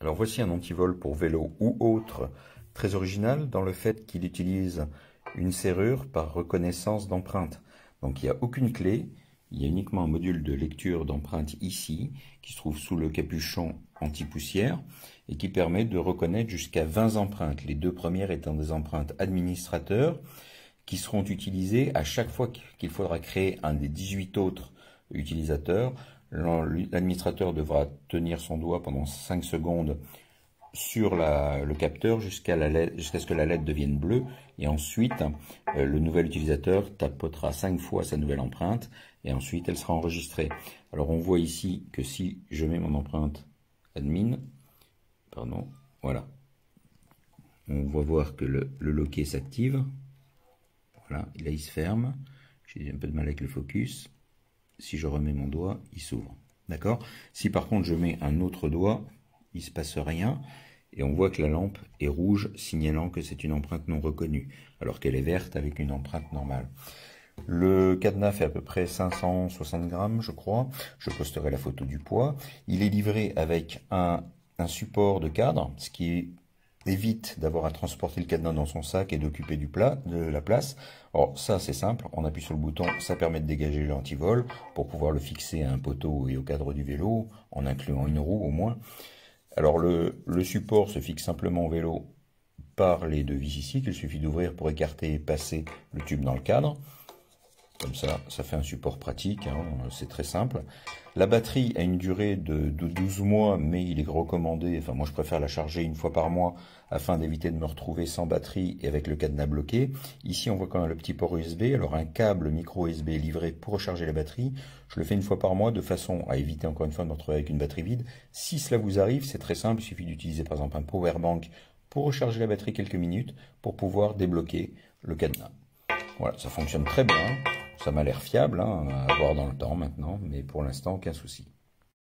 Alors voici un antivol pour vélo ou autre, très original dans le fait qu'il utilise une serrure par reconnaissance d'empreinte. Donc il n'y a aucune clé, il y a uniquement un module de lecture d'empreinte ici, qui se trouve sous le capuchon anti-poussière, et qui permet de reconnaître jusqu'à 20 empreintes, les deux premières étant des empreintes administrateurs, qui seront utilisées à chaque fois qu'il faudra créer un des 18 autres utilisateurs. L'administrateur devra tenir son doigt pendant 5 secondes sur le capteur jusqu'à ce que la lettre devienne bleue, et ensuite le nouvel utilisateur tapotera 5 fois sa nouvelle empreinte et ensuite elle sera enregistrée. Alors on voit ici que si je mets mon empreinte admin, voilà, on va voir que le loquet s'active. Voilà, là il se ferme. J'ai un peu de mal avec le focus. Si je remets mon doigt, il s'ouvre. D'accord? Si par contre je mets un autre doigt, il ne se passe rien. Et on voit que la lampe est rouge, signalant que c'est une empreinte non reconnue, alors qu'elle est verte avec une empreinte normale. Le cadenas fait à peu près 560 grammes, je crois. Je posterai la photo du poids. Il est livré avec un support de cadre, ce qui évite d'avoir à transporter le cadenas dans son sac et d'occuper de la place. Alors ça c'est simple, on appuie sur le bouton, ça permet de dégager l'antivol pour pouvoir le fixer à un poteau et au cadre du vélo, en incluant une roue au moins. Alors le support se fixe simplement au vélo par les deux vis ici, qu'il suffit d'ouvrir pour écarter et passer le tube dans le cadre. Comme ça fait un support pratique, hein, c'est très simple. La batterie a une durée de 12 mois, mais il est recommandé, enfin moi je préfère la charger une fois par mois afin d'éviter de me retrouver sans batterie et avec le cadenas bloqué. Ici on voit quand même le petit port USB, alors un câble micro USB est livré pour recharger la batterie. Je le fais une fois par mois de façon à éviter encore une fois de me retrouver avec une batterie vide. Si cela vous arrive, c'est très simple, il suffit d'utiliser par exemple un power bank pour recharger la batterie quelques minutes pour pouvoir débloquer le cadenas. Voilà, ça fonctionne très bien. Ça m'a l'air fiable, hein, à voir dans le temps maintenant, mais pour l'instant, aucun souci.